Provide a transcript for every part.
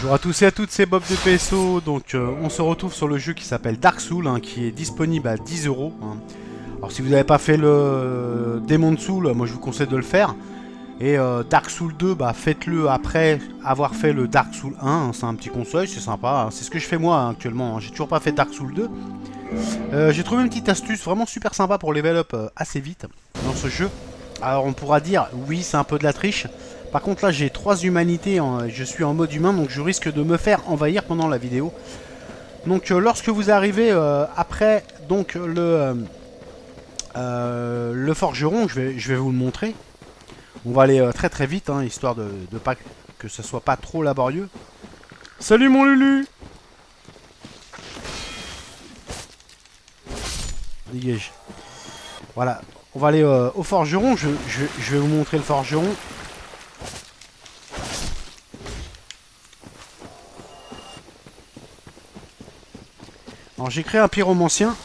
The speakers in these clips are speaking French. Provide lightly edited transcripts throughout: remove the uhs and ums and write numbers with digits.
Bonjour à tous et à toutes, c'est Bob de PSO. Donc on se retrouve sur le jeu qui s'appelle Dark Souls, hein, qui est disponible à 10 €. Hein. Alors si vous n'avez pas fait le Demon Soul, moi je vous conseille de le faire. Et Dark Souls 2, bah, faites-le après avoir fait le Dark Souls 1. Hein, c'est un petit conseil, c'est sympa. Hein. C'est ce que je fais moi hein, actuellement. Hein. J'ai toujours pas fait Dark Souls 2. J'ai trouvé une petite astuce vraiment super sympa pour level up assez vite dans ce jeu. Alors on pourra dire, oui c'est un peu de la triche. Par contre là j'ai 3 humanités, je suis en mode humain donc je risque de me faire envahir pendant la vidéo. Donc lorsque vous arrivez après donc le forgeron, je vais vous le montrer. On va aller très très vite hein, histoire de pas que ce soit pas trop laborieux. Salut mon Lulu! Dégage. Voilà, on va aller au forgeron, je vais vous montrer le forgeron. Alors j'ai créé un pyromancien.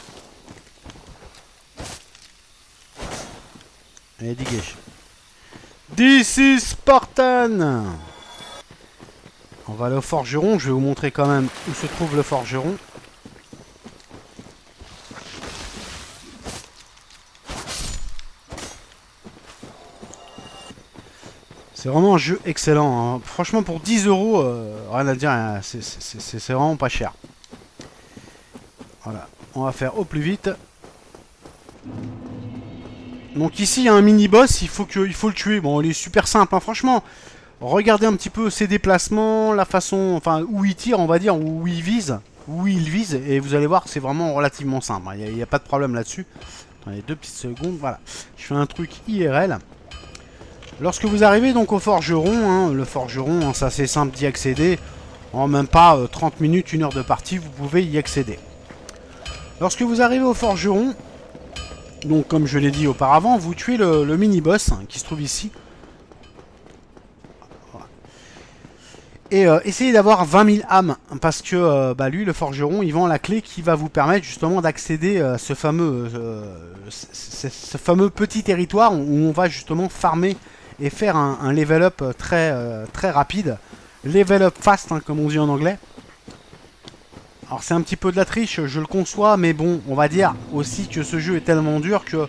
Allez, dégage. This is Spartan! On va aller au forgeron, je vais vous montrer quand même où se trouve le forgeron. C'est vraiment un jeu excellent. Hein. Franchement, pour 10 €, rien à dire, hein, c'est vraiment pas cher. Voilà, on va faire au plus vite. Donc ici, il y a un mini-boss, il faut le tuer. Bon, il est super simple, hein, franchement. Regardez un petit peu ses déplacements, la façon, enfin, où il tire, on va dire, où il vise. Et vous allez voir que c'est vraiment relativement simple. Hein. Il n'y a pas de problème là-dessus. Attendez, 2 petites secondes, voilà. Je fais un truc IRL. Lorsque vous arrivez donc au forgeron, hein, le forgeron, hein, c'est assez simple d'y accéder. En même pas 30 minutes, 1 heure de partie, vous pouvez y accéder. Lorsque vous arrivez au forgeron, donc comme je l'ai dit auparavant, vous tuez le mini-boss hein, qui se trouve ici. Et essayez d'avoir 20 000 âmes, parce que bah, lui, le forgeron, il vend la clé qui va vous permettre justement d'accéder à ce fameux petit territoire où on va justement farmer et faire un level up très rapide. Level up fast, hein, comme on dit en anglais. Alors c'est un petit peu de la triche, je le conçois, mais bon, on va dire aussi que ce jeu est tellement dur que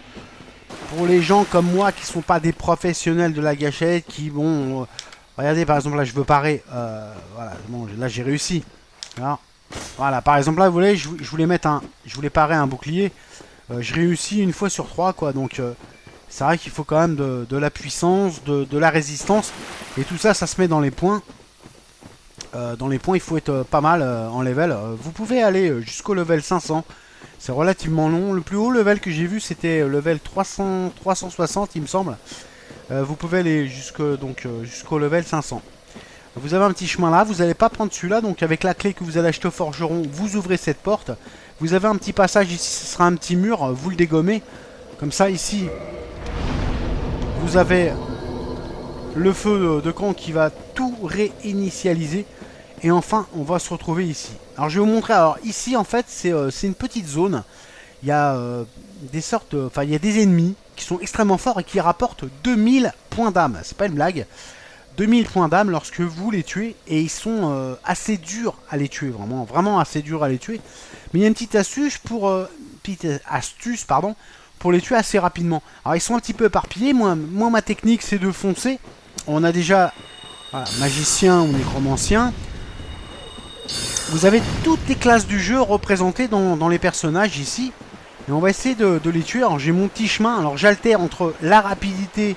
pour les gens comme moi qui sont pas des professionnels de la gâchette, qui vont... regardez, par exemple, là, je veux parer. Voilà, bon, là, j'ai réussi. Alors, voilà, par exemple, là, vous voyez, je voulais mettre un... Je voulais parer un bouclier. Je réussis une fois sur 3, quoi. Donc, c'est vrai qu'il faut quand même de la puissance, de la résistance. Et tout ça, ça se met dans les points. Dans les points, il faut être pas mal en level. Vous pouvez aller jusqu'au level 500. C'est relativement long. Le plus haut level que j'ai vu, c'était level 360, il me semble. Vous pouvez aller jusqu'au level 500. Vous avez un petit chemin là, vous n'allez pas prendre celui-là, donc avec la clé que vous allez acheter au forgeron, vous ouvrez cette porte. Vous avez un petit passage ici, ce sera un petit mur, vous le dégommez. Comme ça ici, vous avez le feu de camp qui va tout réinitialiser. Et enfin, on va se retrouver ici. Alors je vais vous montrer, alors ici en fait, c'est une petite zone. Il y a des sortes, enfin il y a des ennemis qui sont extrêmement forts et qui rapportent 2000 points d'âme. C'est pas une blague. 2000 points d'âme lorsque vous les tuez. Et ils sont assez durs à les tuer. Vraiment assez durs à les tuer. Mais il y a une petite astuce pour les tuer assez rapidement. Alors ils sont un petit peu éparpillés. Moi ma technique c'est de foncer. On a déjà voilà, magicien ou nécromancien. Vous avez toutes les classes du jeu représentées dans les personnages ici. Et on va essayer de les tuer. Alors j'ai mon petit chemin. Alors j'altère entre la rapidité.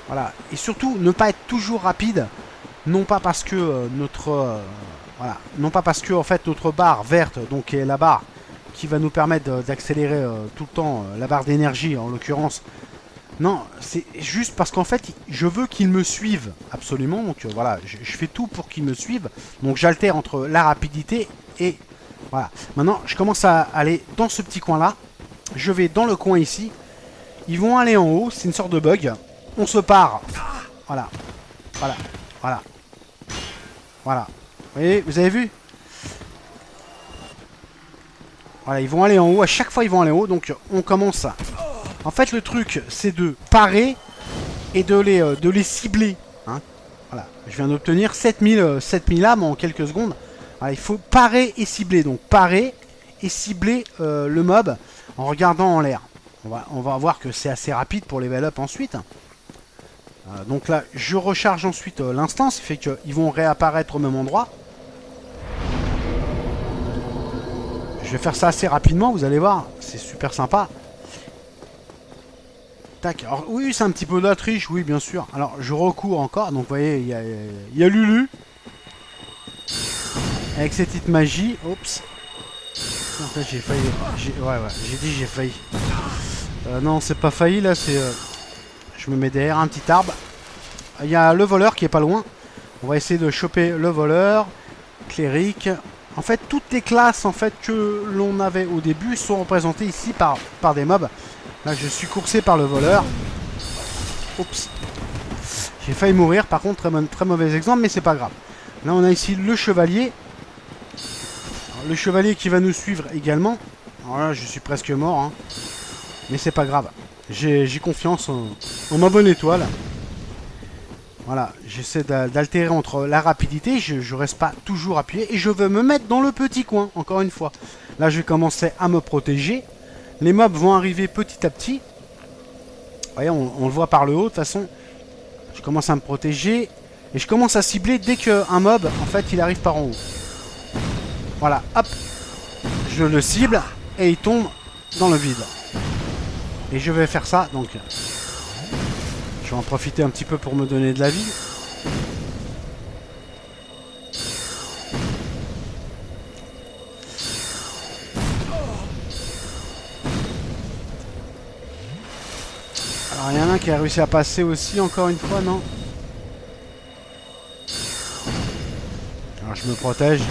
Voilà. Et surtout ne pas être toujours rapide. Non pas parce que voilà. Non pas parce que en fait notre barre verte, donc est la barre qui va nous permettre d'accélérer tout le temps, la barre d'énergie en l'occurrence. Non, c'est juste parce qu'en fait, je veux qu'ils me suivent absolument. Donc voilà, je fais tout pour qu'ils me suivent. Donc j'altère entre la rapidité et... Voilà. Maintenant, je commence à aller dans ce petit coin-là. Je vais dans le coin ici. Ils vont aller en haut. C'est une sorte de bug. On se part. Voilà. Voilà. Voilà. Voilà. Vous voyez, vous avez vu? Voilà, ils vont aller en haut. À chaque fois, ils vont aller en haut. Donc on commence à... En fait, le truc, c'est de parer et de les cibler. Hein. Voilà, je viens d'obtenir 7000 âmes en quelques secondes. Voilà, il faut parer et cibler. Donc parer et cibler le mob en regardant en l'air. On va voir que c'est assez rapide pour level up ensuite. Donc là, je recharge ensuite l'instance, ce qui fait qu'ils vont réapparaître au même endroit. Je vais faire ça assez rapidement, vous allez voir, c'est super sympa. Tac, alors oui, c'est un petit peu de la triche, oui, bien sûr. Alors, je recours encore, donc vous voyez, il y a Lulu. Avec ses petites magies, oups. En fait, j'ai failli, ouais, j'ai dit j'ai failli. Non, c'est pas failli, là, c'est... je me mets derrière un petit arbre. Il y a le voleur qui est pas loin. On va essayer de choper le voleur, cléric. En fait, toutes les classes en fait que l'on avait au début sont représentées ici par des mobs. Là, je suis coursé par le voleur. Oups. J'ai failli mourir, par contre, très mauvais exemple, mais c'est pas grave. Là, on a ici le chevalier. Alors, le chevalier qui va nous suivre également. Alors là, je suis presque mort, hein. Mais c'est pas grave. J'ai confiance en ma bonne étoile. Voilà, j'essaie d'altérer entre la rapidité, je reste pas toujours appuyé, et je veux me mettre dans le petit coin, encore une fois. Là, je vais commencer à me protéger. Les mobs vont arriver petit à petit. Vous voyez, on le voit par le haut, de toute façon. Je commence à me protéger, et je commence à cibler dès qu'un mob, en fait, il arrive par en haut. Voilà, hop, je le cible, et il tombe dans le vide. Et je vais faire ça, donc... je vais en profiter un petit peu pour me donner de la vie. Alors il y en a un qui a réussi à passer aussi encore une fois, non? Alors je me protège.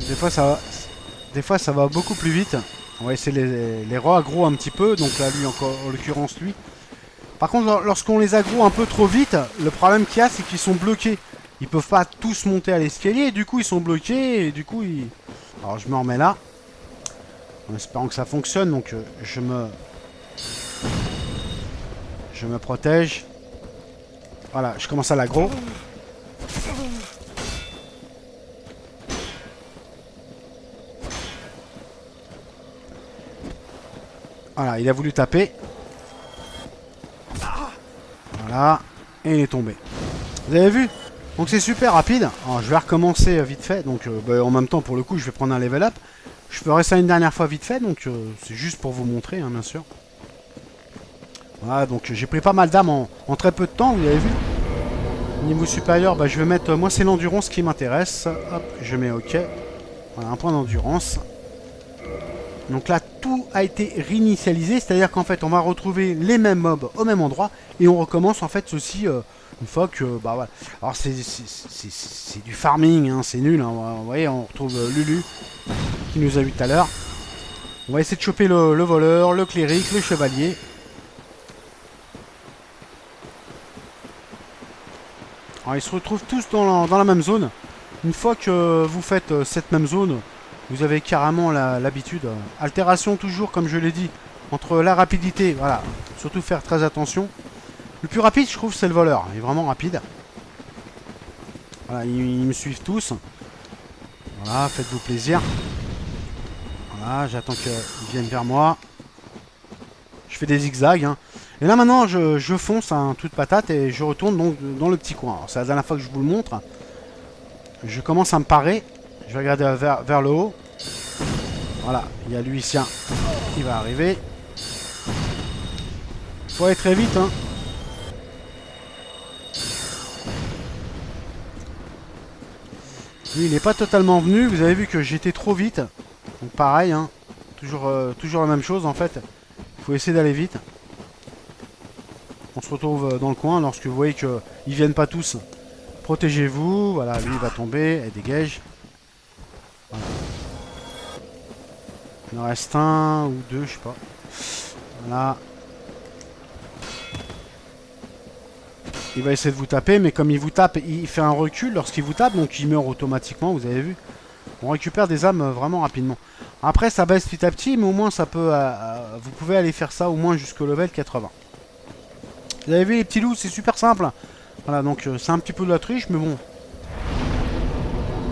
Des fois ça va beaucoup plus vite. On va essayer les re-aggro un petit peu. Donc là lui encore, en l'occurrence lui. Par contre lorsqu'on les aggro un peu trop vite, le problème qu'il y a c'est qu'ils sont bloqués. Ils peuvent pas tous monter à l'escalier et du coup ils sont bloqués et du coup ils... Alors je me remets là. En espérant que ça fonctionne, donc je me protège. Voilà, je commence à l'aggro. Voilà, il a voulu taper. Voilà, et il est tombé. Vous avez vu? Donc c'est super rapide. Alors je vais recommencer vite fait. Donc en même temps, pour le coup, je vais prendre un level up. Je ferai ça une dernière fois vite fait. Donc c'est juste pour vous montrer, hein, bien sûr. Voilà, donc j'ai pris pas mal d'âmes en très peu de temps, vous avez vu. Niveau supérieur, bah, je vais mettre... moi, c'est l'endurance qui m'intéresse. Hop, je mets OK. Voilà, un point d'endurance. Donc là, tout a été réinitialisé. C'est-à-dire qu'en fait, on va retrouver les mêmes mobs au même endroit. Et on recommence, en fait, ceci... une fois que, bah voilà. Alors c'est du farming, hein, c'est nul. Hein. Vous voyez, on retrouve Lulu qui nous a vu tout à l'heure. On va essayer de choper le voleur, le cléric, le chevalier. Alors ils se retrouvent tous dans la même zone. Une fois que vous faites cette même zone, vous avez carrément l'habitude. Altération toujours, comme je l'ai dit, entre la rapidité, voilà. Surtout faire très attention. Le plus rapide, je trouve, c'est le voleur. Il est vraiment rapide. Voilà, ils me suivent tous. Voilà, faites-vous plaisir. Voilà, j'attends qu'ils viennent vers moi. Je fais des zigzags. Hein. Et là, maintenant, je fonce un toute patate et je retourne donc dans le petit coin. C'est la dernière fois que je vous le montre. Je commence à me parer. Je vais regarder vers le haut. Voilà, il y a l'huissier. Il va arriver. Faut aller très vite, hein. Lui, il n'est pas totalement venu. Vous avez vu que j'étais trop vite. Donc pareil, hein. Toujours la même chose, en fait. Il faut essayer d'aller vite. On se retrouve dans le coin lorsque vous voyez qu'ils viennent pas tous. Protégez-vous. Voilà, lui, il va tomber. Et dégage. Voilà. Il en reste un ou deux, je sais pas. Voilà. Il va essayer de vous taper, mais comme il vous tape, il fait un recul lorsqu'il vous tape, donc il meurt automatiquement, vous avez vu. On récupère des âmes vraiment rapidement. Après, ça baisse petit à petit, mais au moins ça peut... vous pouvez aller faire ça au moins jusqu'au level 80. Vous avez vu les petits loups, c'est super simple. Voilà, donc c'est un petit peu de la triche, mais bon.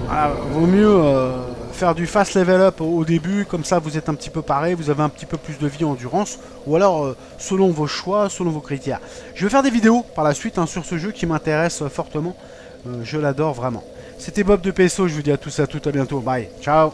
Voilà, vaut mieux faire du fast level up au début, comme ça vous êtes un petit peu paré, vous avez un petit peu plus de vie en endurance, ou alors selon vos choix, selon vos critères. Je vais faire des vidéos par la suite hein, sur ce jeu qui m'intéresse fortement. Je l'adore vraiment. C'était Bob de PSO, je vous dis à tous et à toutes, à bientôt. Bye, ciao.